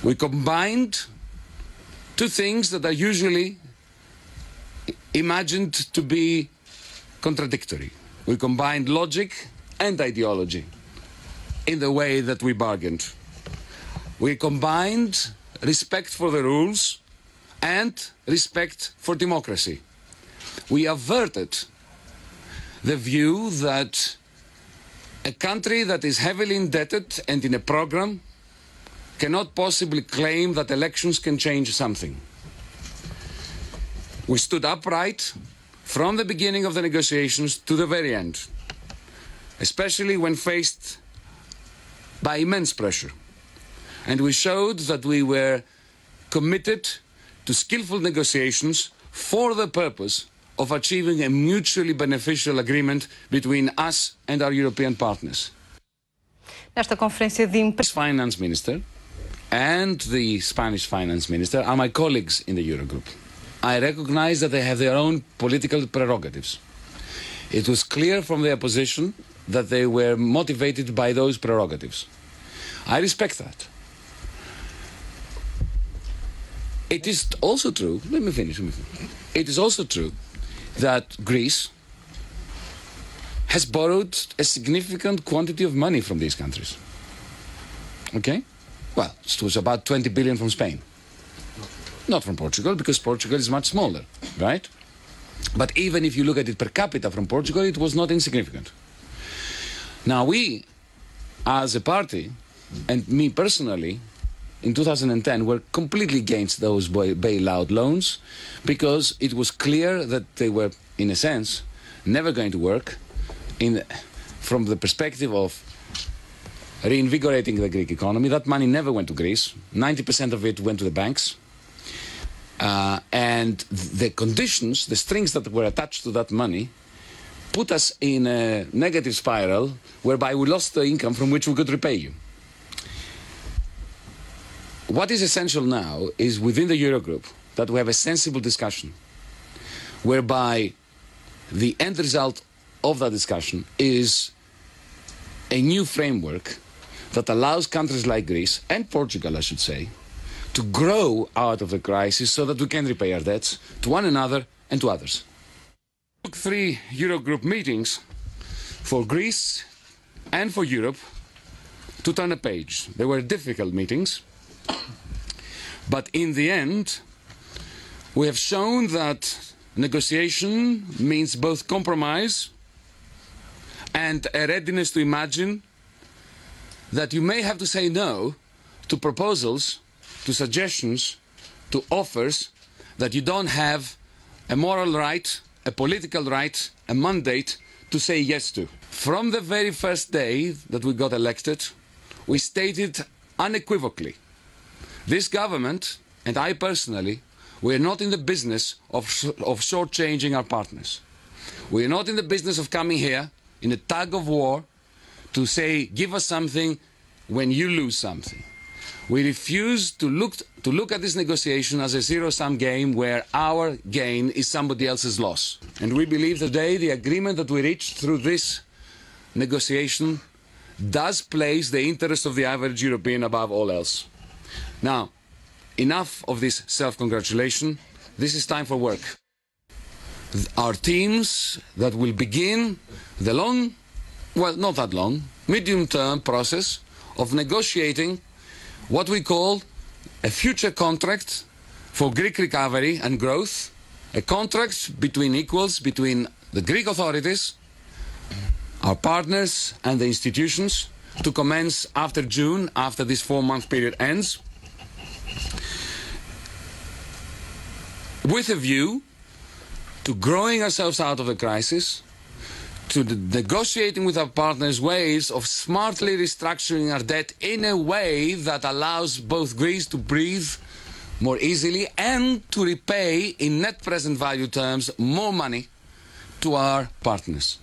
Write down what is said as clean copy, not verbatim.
We combined two things that are usually imagined to be contradictory. We combined logic and ideology in the way that we bargained. We combined respect for the rules and respect for democracy. We averted the view that a country that is heavily indebted and in a program cannot possibly claim that elections can change something. We stood upright from the beginning of the negotiations to the very end, especially when faced by immense pressure. And we showed that we were committed to skillful negotiations for the purpose of achieving a mutually beneficial agreement between us and our European partners. Nesta conferência de imprensa, Finance Minister and the Spanish Finance Minister are my colleagues in the Eurogroup. I recognize that they have their own political prerogatives. It was clear from their position that they were motivated by those prerogatives. I respect that. It is also true, let me finish. It is also true that Greece has borrowed a significant quantity of money from these countries. Okay? Well, it was about 20 billion from Spain. Not from Portugal, because Portugal is much smaller, right? But even if you look at it per capita from Portugal, it was not insignificant. Now we, as a party, and me personally, in 2010 were completely against those bailout loans because it was clear that they were, in a sense, never going to work from the perspective of reinvigorating the Greek economy. That money never went to Greece. 90% of it went to the banks. And the conditions, the strings that were attached to that money, put us in a negative spiral whereby we lost the income from which we could repay you. What is essential now is within the Eurogroup that we have a sensible discussion whereby the end result of that discussion is a new framework that allows countries like Greece and Portugal, I should say, to grow out of the crisis so that we can repay our debts to one another and to others. It took 3 Eurogroup meetings for Greece and for Europe to turn a page. They were difficult meetings, but in the end, we have shown that negotiation means both compromise and a readiness to imagine that you may have to say no to proposals, to suggestions, to offers that you don't have a moral right, a political right, a mandate to say yes to. From the very first day that we got elected, we stated unequivocally, this government, and I personally, we are not in the business of shortchanging our partners. We are not in the business of coming here in a tug of war to say, give us something when you lose something. We refuse to look at this negotiation as a zero-sum game where our gain is somebody else's loss. And we believe today the agreement that we reached through this negotiation does place the interest of the average European above all else. Now, enough of this self-congratulation. This is time for work. Our teams that will begin the long, well, not that long, medium-term process of negotiating what we call a future contract for Greek recovery and growth, a contract between equals, between the Greek authorities, our partners and the institutions, to commence after June, after this 4-month period ends, with a view to growing ourselves out of the crisis, to negotiating with our partners ways of smartly restructuring our debt in a way that allows both Greece to breathe more easily and to repay in net present value terms more money to our partners.